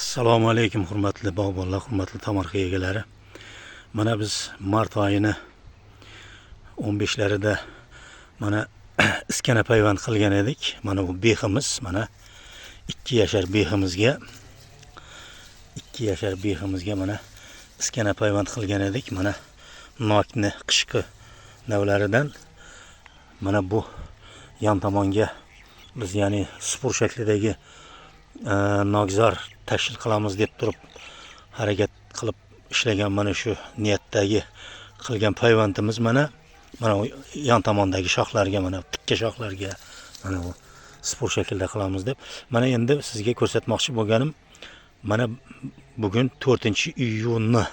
Assalomu alaykum hurmatli bog'bonlar, hurmatli tomorqa egalari. Mana biz mart oyini 15larida mana iskana payvand qilgan edik. Mana bu beximiz, mana 2 yashar beximizga mana iskana payvand qilgan edik. Mana nokni qishqi navlaridan mana bu yon tomonga biz ya'ni spur shaklidagi nokzor tashkil qilamiz deb turib harakat qilib ishlagan mana shu niyatdagi qilgan payvandimiz mana yon tomondagi shoxlarga, mana tikka shoxlarga mana bu spur shaklda qilamiz deb. Mana endi sizga ko'rsatmoqchi bo'lganim, mana bugun 4-iyunni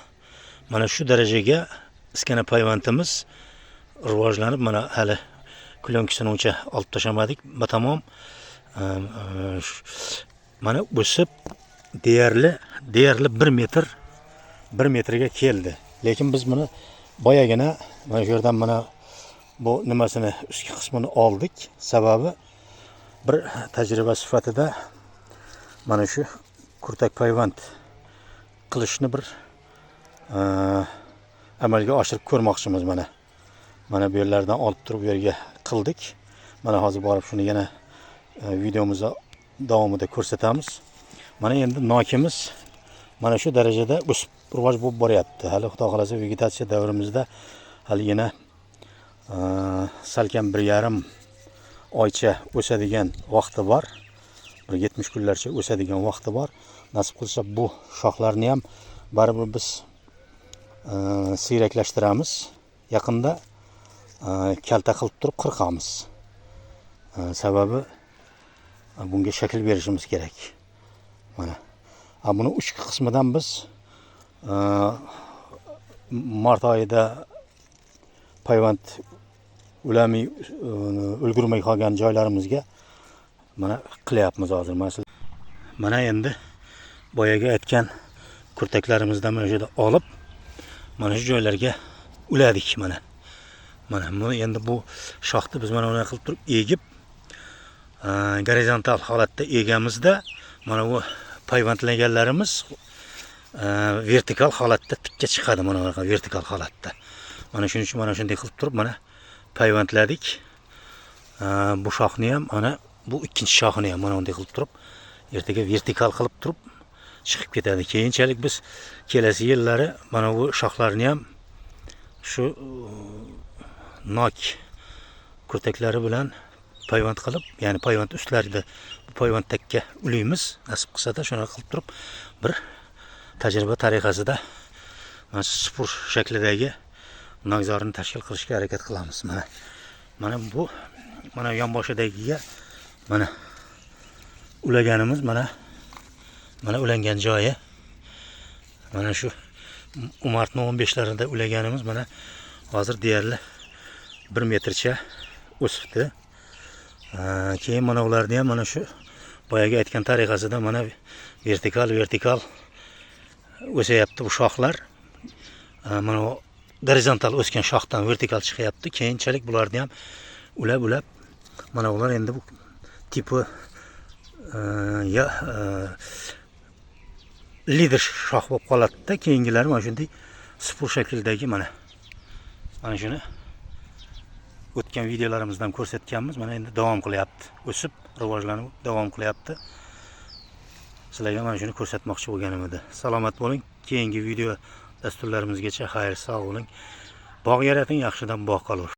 mana shu darajaga iskana payvandimiz rivojlanib, mana hali klyonkasini uncha olib tashlamadik. Tamom mana o'sib deyarli 1 metrga keldi. Lekin biz buni boyagina mana shu yerdan mana bu nimasini ustki qismini oldik. Sababi bir tajriba sifatida mana shu kurtak payvand qilishni bir amalga oshirib ko'rmoqchimiz. Mana bu yerlardan olib turib bu yerga qildik. Mana hozir borib shuni yana videomiz davomida ko'rsatamiz. Mana endi nokimiz mana shu darajada o'sib rivoj bo'lib boryapti. Hali xudo xolasa vegetatsiya davrimizda hali yana salkam 1,5 oycha o'sadigan vaqti bor. Bir 70 kunlarcha o'sadigan vaqti bor. Nasib qilsa bu shoxlarni ham baribir biz siyraklashtiramiz. Yaqinda kalta qilib turib qirqamiz. Sababi bunga shakl berishimiz kerak. Mana buni uchki qismidan biz mart oyida payvand ulamay ulgurmay qolgan joylarimizga mana qilyapmiz hozir. Mana endi boyaga aytgan kurtaklarimizdan mana yerda olib mana shu joylarga uladik. Mana buni endi bu shoxni biz mana bunday qilib turib egib gorizontal holatda egamizda mana bu payvandlaganlarimiz vertikal holatda tikka chiqadi. Mana bu vertikal holatda. Mana shuning uchun mana shunday qilib turib mana payvandladik. Bu shoxni ham mana bu ikkinchi shoxini ham mana bunday qilib turib ertaga vertikal qilib turib chiqib ketadi. Keyinchalik biz kelasi yillari mana bu shoxlarni ham shu nok kurtaklari bilan payvand qilib, ya'ni payvand ustlarida bu payvand takka ulaymiz. Nasib qilsa-da shuni qilib turib bir tajriba tariqasida mana spur shaklidagi nokzorni tashkil qilishga harakat qilamiz. Mana bu mana yon boshidagiga mana ulaganimiz mana ulangan joyi. Mana shu martning 15larida ulaganimiz mana hozir deyarli 1 metrcha o'sibdi. Keyin mana ularni ham mana shu boyaga aytgan tariqasida mana vertikal o'sayapti bu shoxlar. Mana gorizontal o'sgan shoxdan vertikal chiqyapti. Keyinchalik bularni ham ulab mana ular endi bu tipi lider shox bo'lib qoladi-da. Keyingilari mana shunday spur shaklidagi mana shuni o'tgan videolarimizdan ko'rsatganmiz. Mana endi davom qilyapti. O'sib, rivojlanib davom qilyapti. Sizlarga mana shuni ko'rsatmoqchi bo'lganim edi. Salomat bo'ling. Keyingi video dasturlarimizgacha xayr, sog' bo'ling. Bog' yarating, yaxshidan bog' qolur.